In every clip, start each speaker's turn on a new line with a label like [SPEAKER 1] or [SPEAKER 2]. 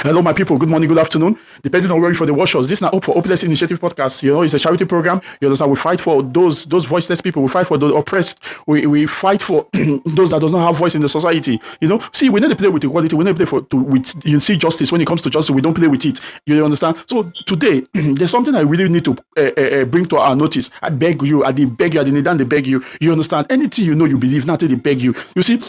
[SPEAKER 1] Hello, my people. Good morning, good afternoon. Depending on where you're for the watchers. This is not Hope for Hopeless Initiative podcast. It's a charity program. You understand? We fight for those voiceless people. We fight for the oppressed. We fight for those that does not have voice in the society. See, we need to play with equality. We need to play with justice. When it comes to justice, we don't play with it. You understand? So today, there's something I really need to bring to our notice. I beg you. I beg you. I didn't beg you. You understand? Anything you believe, nothing they beg you. You see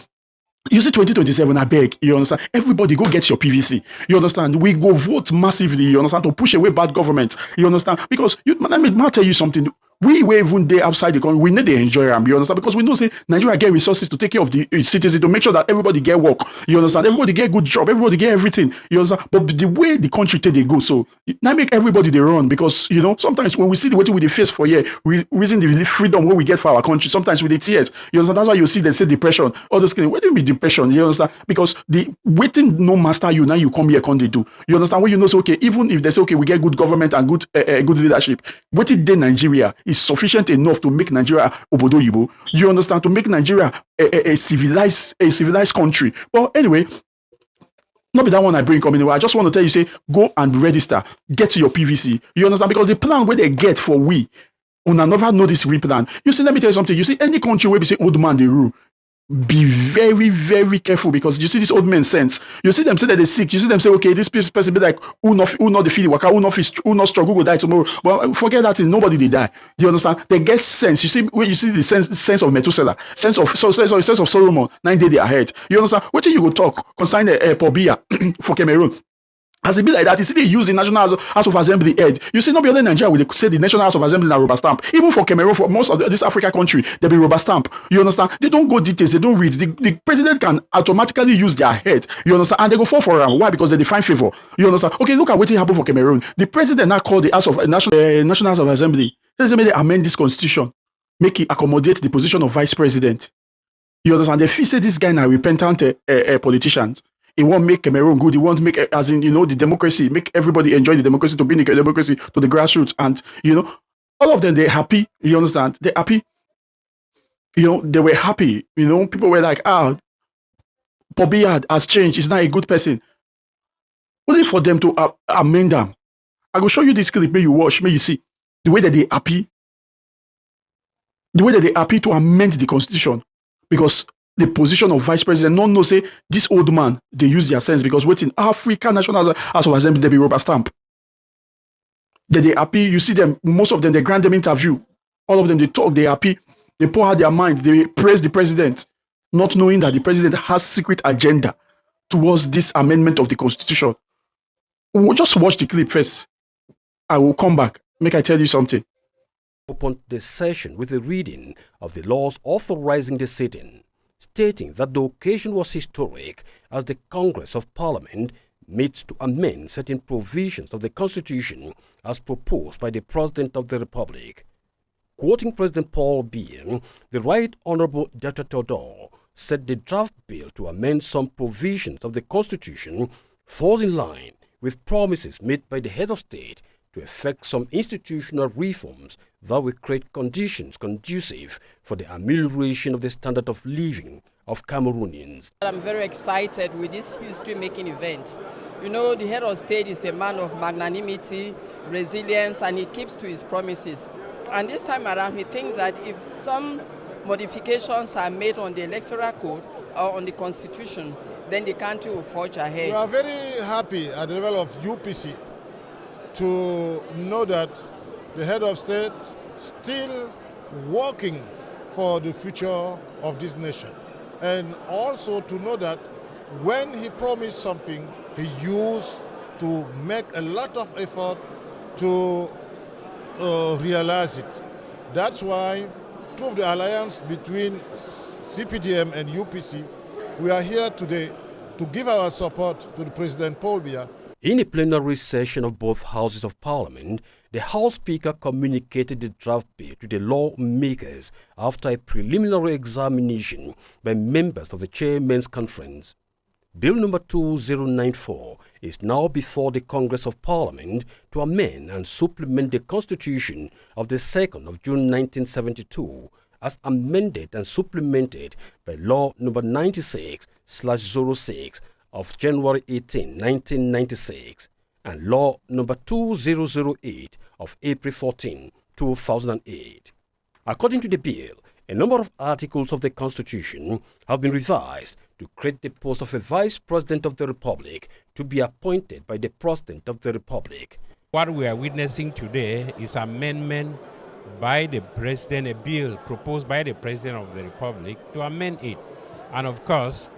[SPEAKER 1] 2027, I beg, you understand? Everybody go get your PVC. You understand? We go vote massively, you understand, to push away bad government. You understand? Because, let me tell you something. We were even there outside the country. We need to enjoy them, you understand? Because we know, say, Nigeria get resources to take care of the citizens, to make sure that everybody get work. You understand? Everybody get good job. Everybody get everything. You understand? But the way the country take they go, so now make everybody they run. Because, sometimes when we see the way we face for here, we reason the freedom what we get for our country, sometimes with the tears. You understand? That's why you see they say depression. All those things. What do you mean depression? You understand? Because the waiting no master you, now you come here, come they do. You understand? When you know, say, okay, even if they say, okay, we get good government and good leadership, what it did Nigeria is sufficient enough to make Nigeria obodo yibo. You understand? To make Nigeria a civilized country. But anyway, not be that one I bring coming anyway. I just want to tell you, say, go and register, get to your PVC. You understand? Because the plan where they get for we, on another know this plan. You see, let me tell you something. You see, any country where we say old man they rule, be very, very careful, because you see this old man sense. You see them say that they're sick. You see them say, okay, this person be like, who not the feeling waka, who not struggle will die tomorrow. But forget that thing. Nobody they die. You understand? They get sense. You see when you see the sense of Methuselah, sense of Solomon, 9 days ahead. You understand? What you go talk concerning Pobia for Cameroon? As it be like that, you see they use the National House of Assembly head. You see, not be only in Nigeria will they say the National House of Assembly na rubber stamp. Even for Cameroon, for most of this Africa country, they be rubber stamp. You understand? They don't go details, they don't read. The president can automatically use their head. You understand? And they go fall for them. Why? Because they define favor. You understand? Okay, look at what happened for Cameroon. The president now called the National House of Assembly. They amend this constitution, make it accommodate the position of vice president. You understand? They feel say this guy now repentant politicians. It won't make Cameroon good. It won't make, as in, the democracy, make everybody enjoy the democracy, to bring the democracy to the grassroots. And, all of them, they're happy. You understand? They're happy. They were happy. People were like, Pobia has changed. He's not a good person. Only for them to amend them. I will show you this clip. May you watch. May you see the way that they're happy. The way that they're happy to amend the constitution. Because the position of vice president, no know say this old man, they use their sense, because waiting African National House of Assembly, they be rubber stamp. They happy. You see them, most of them, they grant them interview. All of them, they talk, they happy. They pour out their mind. They praise the president, not knowing that the president has secret agenda towards this amendment of the constitution. We'll just watch the clip first. I will come back. Make I tell you something.
[SPEAKER 2] Opened the session with a reading of the laws authorizing the sitting, stating that the occasion was historic as the Congress of Parliament meets to amend certain provisions of the Constitution as proposed by the President of the Republic. Quoting President Paul Biya, the Right Honorable Dr. Todor said the draft bill to amend some provisions of the Constitution falls in line with promises made by the head of state to effect some institutional reforms that will create conditions conducive for the amelioration of the standard of living of Cameroonians.
[SPEAKER 3] I'm very excited with this history-making event. The head of state is a man of magnanimity, resilience, and he keeps to his promises. And this time around, he thinks that if some modifications are made on the electoral code or on the constitution, then the country will forge ahead.
[SPEAKER 4] We are very happy at the level of UPC to know that the head of state still working for the future of this nation. And also to know that when he promised something, he used to make a lot of effort to realize it. That's why through the alliance between CPDM and UPC, we are here today to give our support to the President Paul Biya.
[SPEAKER 2] In a plenary session of both houses of parliament, the House Speaker communicated the draft bill to the lawmakers after a preliminary examination by members of the Chairman's Conference. Bill number 2094 is now before the Congress of Parliament to amend and supplement the Constitution of the 2nd of June 1972 as amended and supplemented by Law number 96/06 of January 18, 1996, and Law Number 2008 of April 14, 2008. According to the bill, a number of articles of the Constitution have been revised to create the post of a Vice President of the Republic to be appointed by the President of the Republic.
[SPEAKER 5] What we are witnessing today is amendment by the President, a bill proposed by the President of the Republic to amend it. And of course,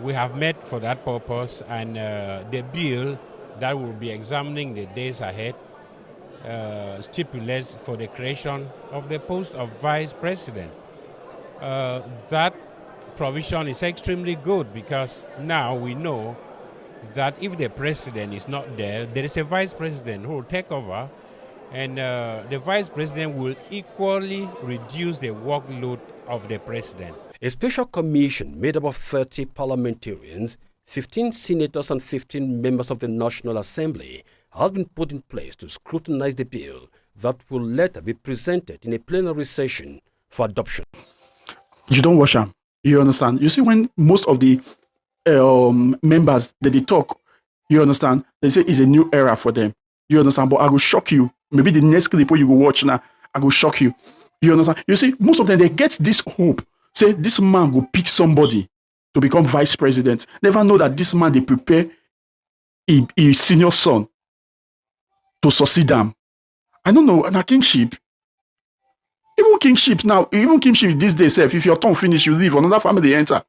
[SPEAKER 5] we have met for that purpose, and the bill that we'll be examining the days ahead stipulates for the creation of the post of Vice President. That provision is extremely good because now we know that if the President is not there, there is a Vice President who will take over, and the Vice President will equally reduce the workload of the President.
[SPEAKER 2] A special commission made up of 30 parliamentarians, 15 senators and 15 members of the National Assembly has been put in place to scrutinize the bill that will later be presented in a plenary session for adoption.
[SPEAKER 1] You don't wash them. You understand? You see, when most of the members that they talk, you understand, they say it's a new era for them. You understand? But I will shock you. Maybe the next clip where you go watch now, I will shock you. You understand? You see, most of them, they get this hope. Say, this man will pick somebody to become vice president. Never know that this man, they prepare a senior son to succeed them. I don't know, na kingship. Even kingship now, even kingship these days, if your tongue finish, you leave, another family enter.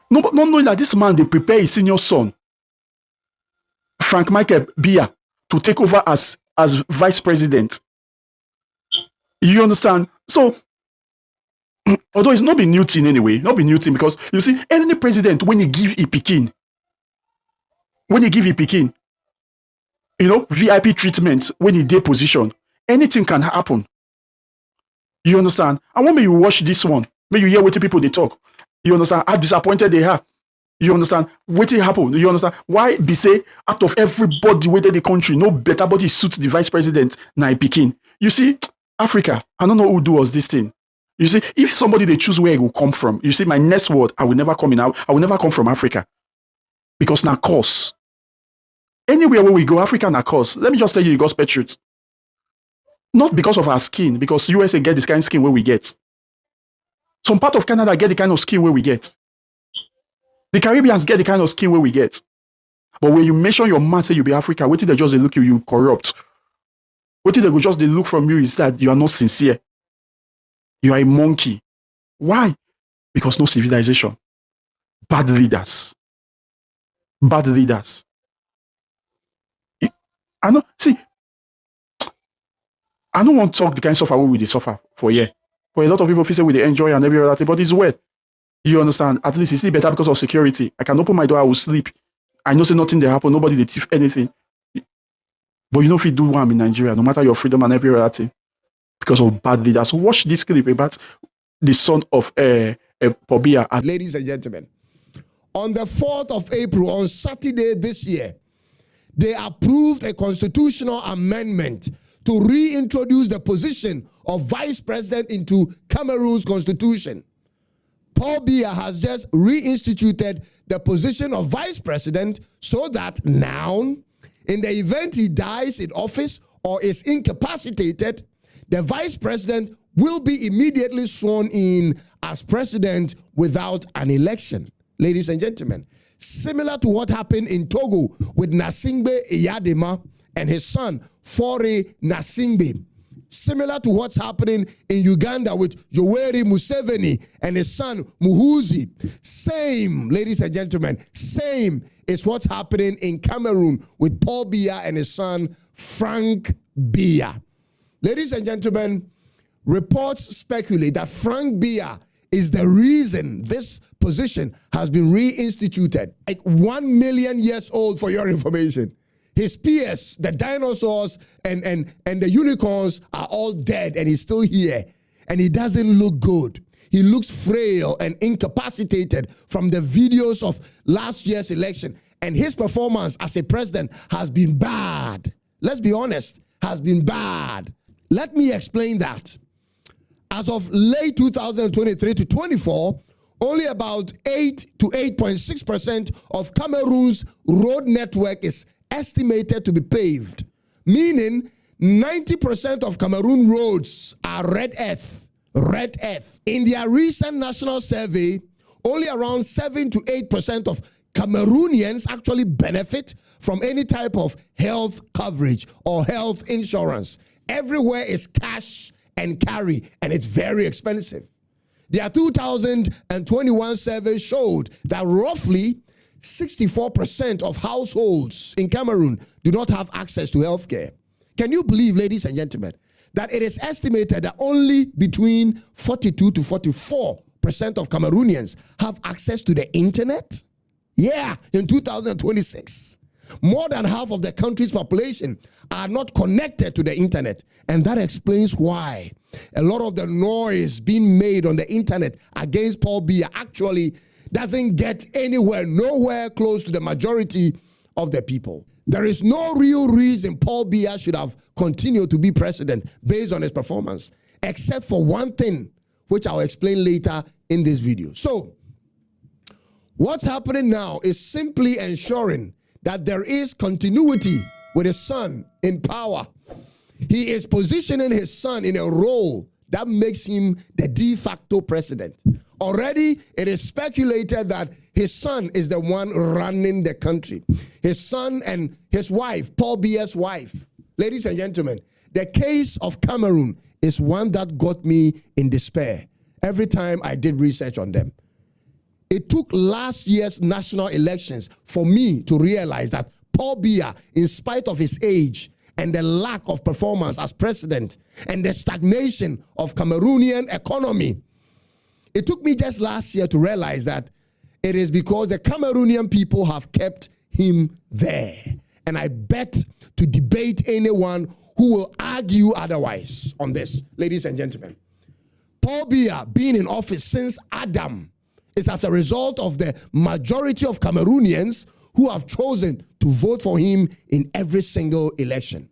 [SPEAKER 1] No, but not knowing that this man, they prepare a senior son, Frank Michael Biya, to take over as vice president. You understand? So, although it's not been new thing anyway, not been new thing, because you see, any president, when he give a pikin, you know, VIP treatment, when he dey position, anything can happen. You understand? I want me you watch this one. May you hear what the people they talk. You understand? How disappointed they are. You understand? What happen? You understand? Why be say out of everybody within the country, no better body suits the vice president na Pekin. You see, Africa, I don't know who do us this thing. You see, if somebody they choose where it will come from, you see, my next word, I will never come in out. I will never come from Africa. Because na cause. Anywhere where we go, Africa na cause. Let me just tell you the gospel truth. Not because of our skin, because USA get this kind of skin where we get. Some part of Canada get the kind of skin where we get. The Caribbeans get the kind of skin where we get. But when you mention your man, say you be Africa, what did they just they look you corrupt? What did they go just they look from you is that you are not sincere. You are a monkey. Why? Because no civilization. Bad leaders. Bad leaders. I know, see, I don't want to talk the kind of suffer we will suffer for a year. But a lot of people feel say we enjoy and every other thing, but it's well. You understand? At least it's still better because of security. I can open my door, I will sleep. I know say nothing they happen, nobody they thief anything. But you know if you do one in Nigeria, no matter your freedom and every other thing, because of bad leaders. So watch this clip about the son of Pobia.
[SPEAKER 6] Ladies and gentlemen, on the 4th of April, on Saturday this year, they approved a constitutional amendment to reintroduce the position of vice president into Cameroon's constitution. Paul Biya has just reinstituted the position of vice president so that now, in the event he dies in office or is incapacitated, the vice president will be immediately sworn in as president without an election. Ladies and gentlemen, similar to what happened in Togo with Nasingbe Iyadema and his son, Fore Nasingbe. Similar to what's happening in Uganda with Yoweri Museveni and his son, Muhuzi. Same, ladies and gentlemen, same is what's happening in Cameroon with Paul Biya and his son, Frank Biya. Ladies and gentlemen, reports speculate that Frank Biya is the reason this position has been reinstituted. Like 1 million years old, for your information. His peers, the dinosaurs and the unicorns are all dead, and he's still here. And he doesn't look good. He looks frail and incapacitated from the videos of last year's election. And his performance as a president has been bad. Let's be honest, has been bad. Let me explain that. As of late 2023 to 24, only about 8 to 8.6% of Cameroon's road network is estimated to be paved, meaning 90% of Cameroon roads are red earth. Red earth. In their recent national survey, only around 7 to 8% of Cameroonians actually benefit from any type of health coverage or health insurance. Everywhere is cash and carry, and it's very expensive. Their 2021 survey showed that roughly 64% of households in Cameroon do not have access to healthcare. Can you believe, ladies and gentlemen, that it is estimated that only between 42 to 44% of Cameroonians have access to the internet? Yeah, in 2026. More than half of the country's population are not connected to the internet. And that explains why a lot of the noise being made on the internet against Paul Biya actually doesn't get anywhere, nowhere close to the majority of the people. There is no real reason Paul Biya should have continued to be president based on his performance, except for one thing, which I'll explain later in this video. So, what's happening now is simply ensuring that there is continuity with his son in power. He is positioning his son in a role that makes him the de facto president. Already, it is speculated that his son is the one running the country. His son and his wife, Paul Biya's wife. Ladies and gentlemen, the case of Cameroon is one that got me in despair every time I did research on them. It took last year's national elections for me to realize that Paul Biya, in spite of his age and the lack of performance as president and the stagnation of Cameroonian economy, it took me just last year to realize that it is because the Cameroonian people have kept him there. And I bet to debate anyone who will argue otherwise on this, ladies and gentlemen. Paul Biya being in office since Adam is as a result of the majority of Cameroonians who have chosen to vote for him in every single election.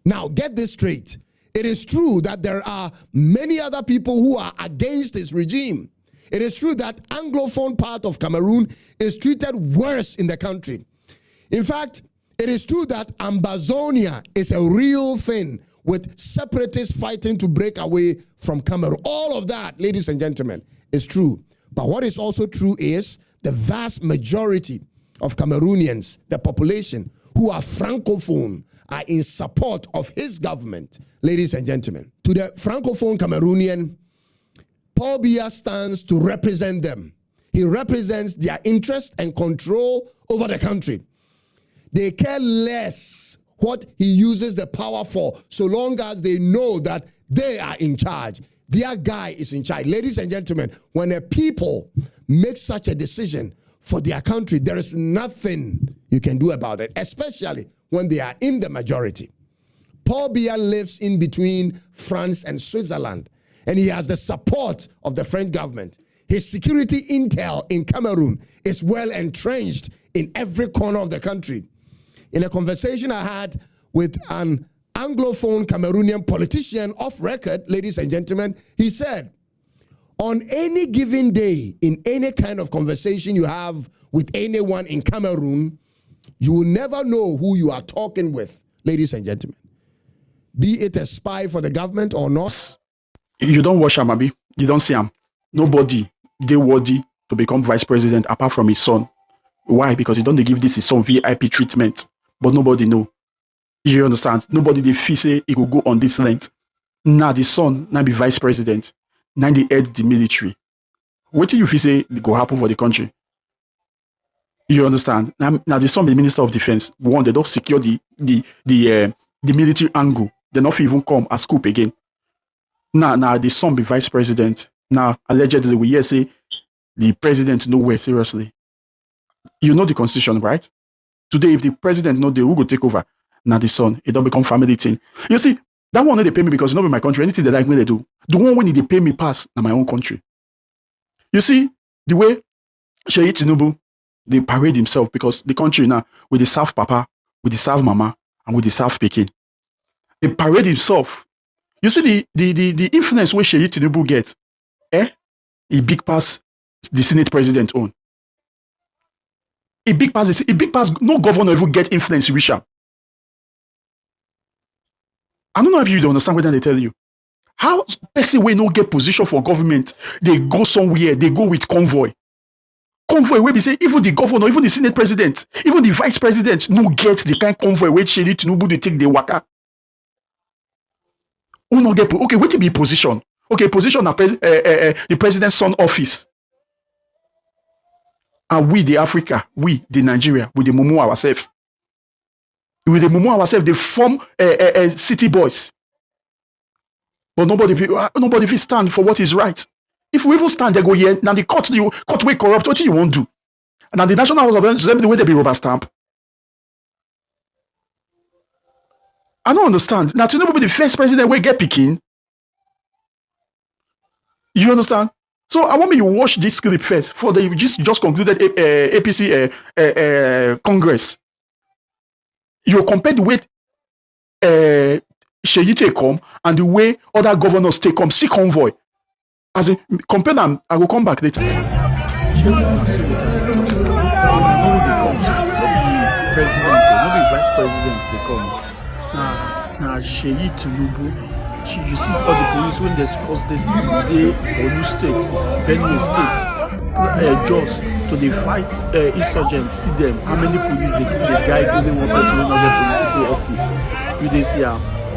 [SPEAKER 6] Now, get this straight. It is true that there are many other people who are against his regime. It is true that Anglophone part of Cameroon is treated worse in the country. In fact, it is true that Ambazonia is a real thing with separatists fighting to break away from Cameroon. All of that, ladies and gentlemen, is true. But what is also true is the vast majority of Cameroonians, the population who are Francophone, are in support of his government, ladies and gentlemen. To the Francophone Cameroonian, Paul Biya stands to represent them. He represents their interest and control over the country. They care less what he uses the power for, so long as they know that they are in charge. Their guy is in charge. Ladies and gentlemen, when a people make such a decision for their country, there is nothing you can do about it, especially when they are in the majority. Paul Biya lives in between France and Switzerland, and he has the support of the French government. His security intel in Cameroon is well entrenched in every corner of the country. In a conversation I had with an Anglophone Cameroonian politician off record, ladies and gentlemen, he said, on any given day, in any kind of conversation you have with anyone in Cameroon, you will never know who you are talking with, ladies and gentlemen. Be it a spy for the government or not.
[SPEAKER 1] You don't watch him, Abi. You don't see him. Nobody they worthy to become vice president apart from his son. Why? Because he don't give this his son VIP treatment, but nobody know. You understand? Nobody they feel say he will go on this length. Now the son now be vice president. Now they head the military. What do you feel say go happen for the country? You understand? Now the son be minister of defense. One, they don't secure the military angle. They not even come as scoop again. Now the son be vice president. Now allegedly we hear say the president nowhere seriously. You know the constitution, right? Today, if the president know the who go take over, now the son, it don't become family thing. You see, that one they pay me because it's not in my country. Anything they like me, they do. The one when they pay me pass na my own country. You see, the way Sheyi Tinubu, they parade himself because the country now with the South Papa, with the South Mama, and with the South Peking. They parade himself. You see the influence where Sheyi Tinubu gets, he big pass the Senate president own. A big pass, no governor even get influence, Risha. I don't know if you don't understand what they tell you. How person will not get position for government, they go somewhere, they go with convoy. Convoy where we say even the governor, even the Senate president, even the vice president no get the kind convoy where Shady Tinubu they take the waka. Who not get okay, wait to be position. Okay, position the president's son office. And we the Africa, we the Nigeria, we the Mumu ourselves. With the Mumu ourselves, they form city boys. But nobody will stand for what is right. If we even stand, they go here. Now the court will corrupt. What do you want to do? And now the National House of Assembly, the way they be rubber stamp. I don't understand. Now Tinubu be the first president we get picking. You understand? So I want me to watch this clip first for the just concluded APC Congress. You compare the way Sheyi take come and the way other governors take come, see convoy. As in, compare them, I will come back later.
[SPEAKER 7] President, no be vice president, they come. Now Sheyi Tinubu. You see all the police when they supposed this day Borno State, Benue State, Jos to the fight insurgents. See them, how many police they guide only one person in other political office. You they see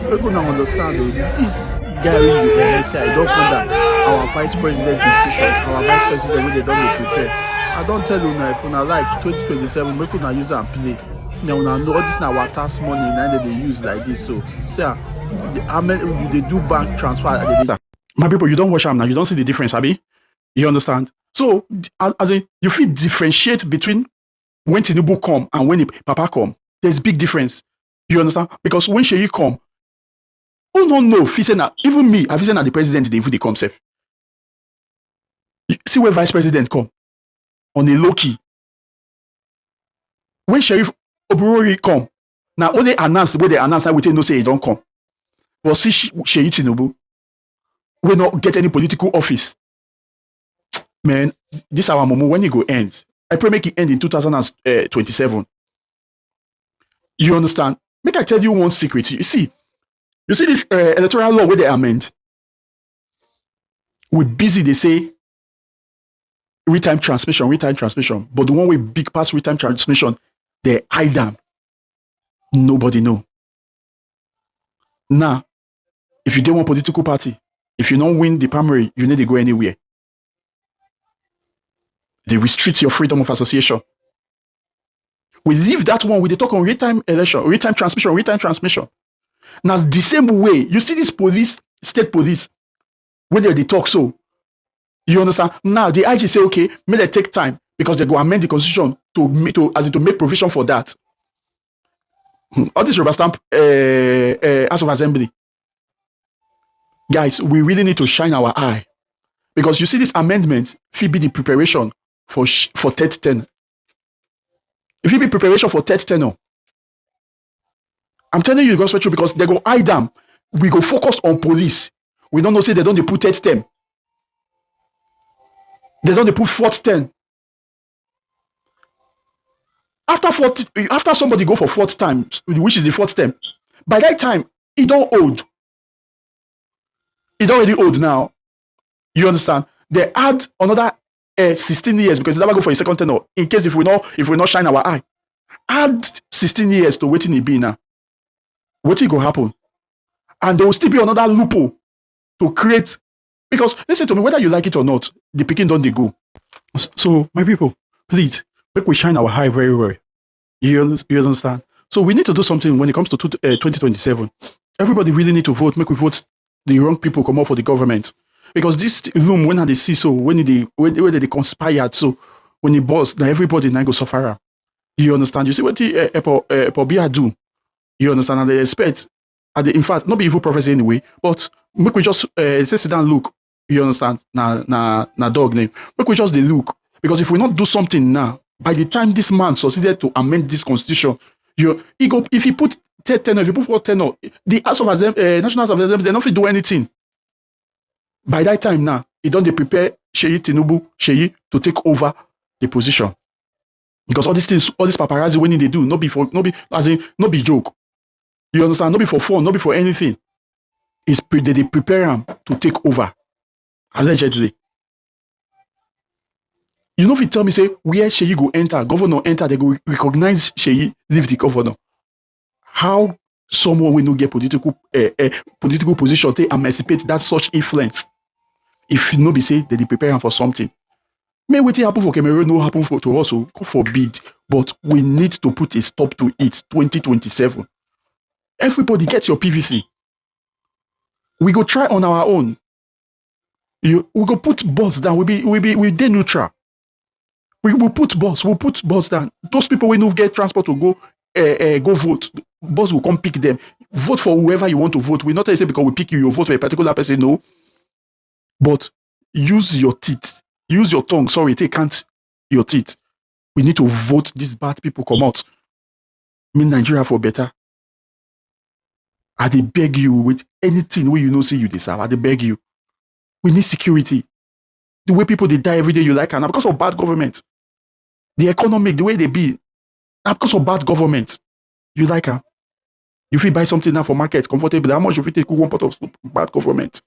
[SPEAKER 7] people now understand this guy really say I don't wonder our vice president officials, our vice president when they don't prepare. I don't tell you now if una like 2027, make una use and play. Now una know this now our tax money now they use like this. So say how many they do bank transfer?
[SPEAKER 1] My people, you don't watch them now. You don't see the difference, Abi. You understand? So, as in, you feel differentiate between when Tinubu come and when Papa come. There's big difference. You understand? Because when Sheyi come, oh no, even me, I've seen at the president they come safe. See where vice president come on a low key. When Sheriff Oburori come, now only announce where they announce that we no say he don't come. But see Sheyi Tinubu will not get any political office. Man, this our moment when it go end. I pray make it end in 2027. You understand? Make I tell you one secret. You see this electoral law where they amend. We busy, they say real-time transmission. But the one with big pass real-time transmission, they hide them. Nobody know. Now, if you don't want political party, if you don't win the primary, you need to go anywhere. They restrict your freedom of association. We leave that one with the talk on real-time election, real-time transmission. Now, the same way, you see this police, state police, when they talk so, you understand? Now, the IG say, okay, may they take time because they go amend the constitution to make provision for that. All this rubber stamp House of Assembly. Guys, we really need to shine our eye because you see this amendment, it be the preparation for third tenure. If it be preparation for third tenure, I'm telling you, gospel truth, because they go hide them. We go focus on police. We don't know say they don't put third term. They don't put fourth term. After somebody go for fourth time, which is the fourth term, by that time, it don't old. It's already old now. You understand? They add another 16 years because they never go for a second tenure. In case if we not shine our eye, add 16 years to waiting it be now. What will go happen? And there will still be another loophole to create. Because listen to me, whether you like it or not, the picking don't they go. So my people, please make we shine our eye very well. You understand? So we need to do something when it comes to 2027. Everybody really need to vote. Make we vote the wrong people come out for the government. Because this room, when they see so, when they conspired, so when it boss, now everybody now go suffer. You understand? You see what the Pobia do? You understand? And they expect, in fact, not be evil prophecy anyway, but make we just sit down look. You understand? Na dog name. Make we just they look. Because if we not do something now, by the time this man succeeded to amend this constitution, if he put 10 if you put 4 the House of National House of Assembly, they don't fit do anything. By that time now, he don't prepare Sheyi Tinubu, Sheyi, to take over the position. Because all these things, all this paparazzi when they do, not be joke. You understand? Not be for fun, not be for anything. They prepare them to take over. Allegedly. You know if you tell me, say, where Sheyi go enter, governor enter, they go recognize Sheyi, leave the governor. How someone will not get political position, they emancipate that such influence. If you know be say that they prepare them for something. May what happen for Cameroon no happen to us, God forbid. But we need to put a stop to it. 2027. Everybody get your PVC. We go try on our own. We go put bots down. We dey neutral. We will put bots down. Those people will not get transport to go vote. Boss will come pick them. Vote for whoever you want to vote. We not say because we pick you vote for a particular person. No. But use your teeth. Use your tongue. Sorry, take can't your teeth. We need to vote these bad people come out. Mean Nigeria for better. I dey beg you with anything where you know say you deserve. I dey beg you. We need security. The way people they die every day, you like, and because of bad government. The economic, the way they be, now because of bad government, you like her. You feel buy something now for market comfortable. How much you feel take one pot of bad government?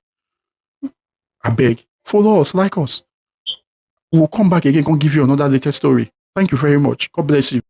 [SPEAKER 1] I beg. Follow us, like us. We'll come back again, and give you another latest story. Thank you very much. God bless you.